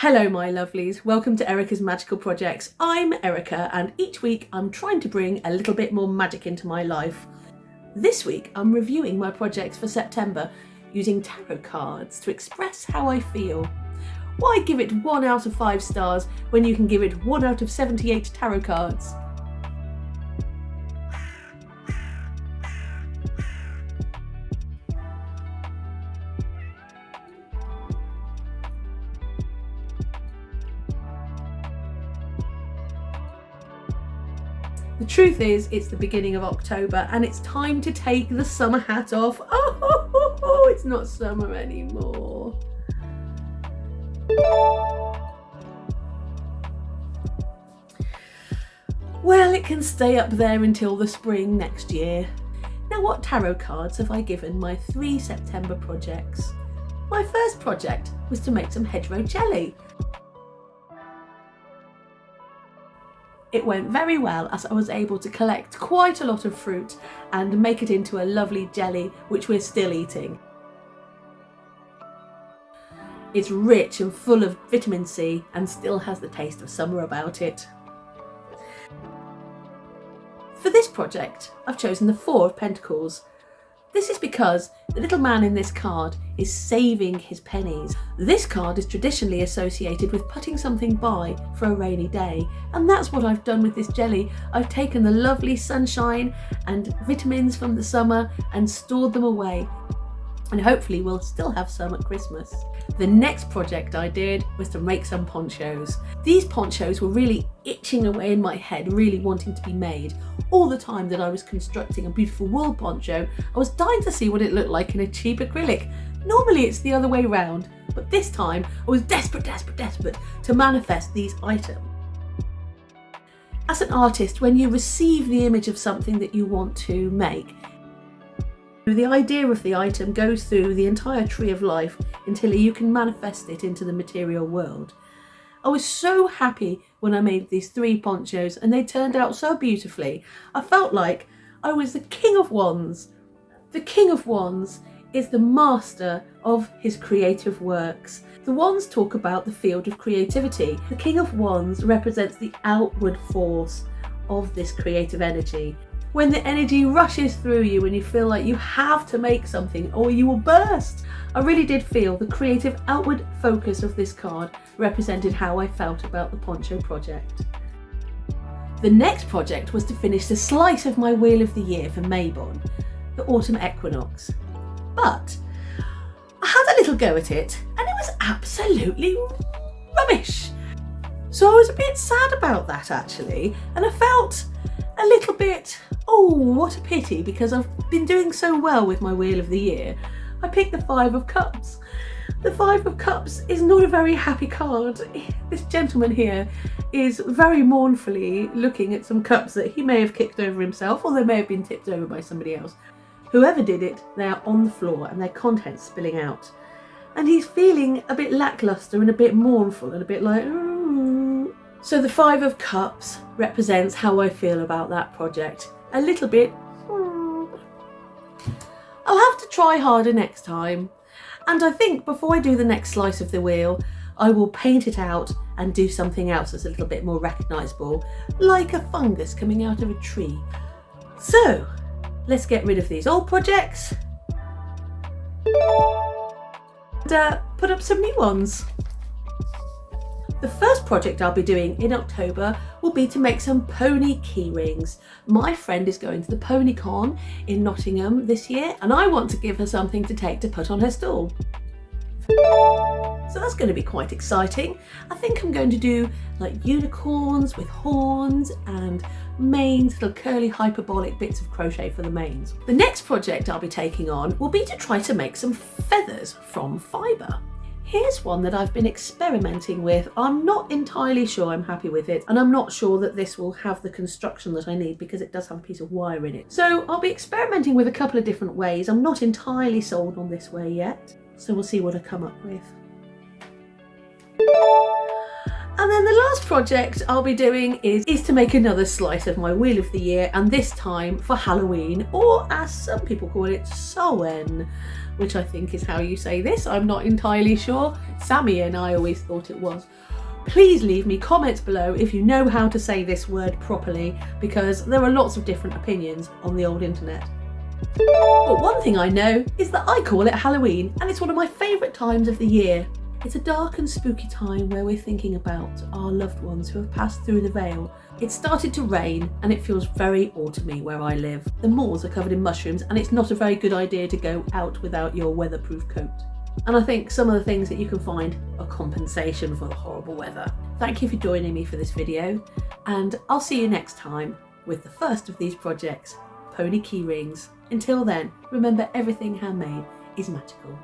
Hello my lovelies, welcome to Erica's Magical Projects. I'm Erica and each week I'm trying to bring a little bit more magic into my life. This week I'm reviewing my projects for September using tarot cards to express how I feel. Why give it 1 out of 5 stars when you can give it 1 out of 78 tarot cards? The truth is, it's the beginning of October and it's time to take the summer hat off. Oh, it's not summer anymore. Well, it can stay up there until the spring next year. Now, what tarot cards have I given my 3 September projects? My first project was to make some hedgerow jelly. It went very well as I was able to collect quite a lot of fruit and make it into a lovely jelly which we're still eating. It's rich and full of vitamin C and still has the taste of summer about it. For this project, I've chosen the 4 of Pentacles. This is because the little man in this card is saving his pennies. This card is traditionally associated with putting something by for a rainy day, and that's what I've done with this jelly. I've taken the lovely sunshine and vitamins from the summer and stored them away, and hopefully we'll still have some at Christmas. The next project I did was to make some ponchos. These ponchos were really itching away in my head, really wanting to be made. All the time that I was constructing a beautiful wool poncho, I was dying to see what it looked like in a cheap acrylic. Normally it's the other way round, but this time I was desperate to manifest these items. As an artist, when you receive the image of something that you want to make, the idea of the item goes through the entire tree of life until you can manifest it into the material world. I was so happy when I made these 3 ponchos and they turned out so beautifully. I felt like I was the King of Wands. The King of Wands is the master of his creative works. The wands talk about the field of creativity. The King of Wands represents the outward force of this creative energy. When the energy rushes through you and you feel like you have to make something or you will burst. I really did feel the creative outward focus of this card represented how I felt about the poncho project. The next project was to finish the slice of my Wheel of the Year for Mabon, the autumn equinox. But I had a little go at it and it was absolutely rubbish. So I was a bit sad about that actually, and I felt a little bit, oh, what a pity, because I've been doing so well with my Wheel of the Year. I picked the 5 of Cups. The 5 of Cups is not a very happy card. This gentleman here is very mournfully looking at some cups that he may have kicked over himself, or they may have been tipped over by somebody else. Whoever did it, they are on the floor and their contents spilling out. And he's feeling a bit lackluster and a bit mournful and a bit like, ooh. So the 5 of Cups represents how I feel about that project. A little bit, I'll have to try harder next time. And I think before I do the next slice of the wheel, I will paint it out and do something else that's a little bit more recognisable, like a fungus coming out of a tree. So, let's get rid of these old projects and put up some new ones. The first project I'll be doing in October will be to make some pony key rings. My friend is going to the Pony Con in Nottingham this year and I want to give her something to take to put on her stall. So that's going to be quite exciting. I think I'm going to do like unicorns with horns and manes, little curly hyperbolic bits of crochet for the manes. The next project I'll be taking on will be to try to make some feathers from fibre. Here's one that I've been experimenting with. I'm not entirely sure I'm happy with it, and I'm not sure that this will have the construction that I need because it does have a piece of wire in it. So I'll be experimenting with a couple of different ways. I'm not entirely sold on this way yet, so we'll see what I come up with. And And then the last project I'll be doing is to make another slice of my Wheel of the Year, and this time for Halloween, or as some people call it, Samhain, which I think is how you say this. I'm not entirely sure. Samhain, I always thought it was. Please leave me comments below if you know how to say this word properly, because there are lots of different opinions on the old internet. But one thing I know is that I call it Halloween, and it's one of my favourite times of the year. It's a dark and spooky time where we're thinking about our loved ones who have passed through the veil. It started to rain and it feels very autumny where I live. The moors are covered in mushrooms and it's not a very good idea to go out without your weatherproof coat. And I think some of the things that you can find are compensation for the horrible weather. Thank you for joining me for this video, and I'll see you next time with the first of these projects, pony key rings. Until then, remember, everything handmade is magical.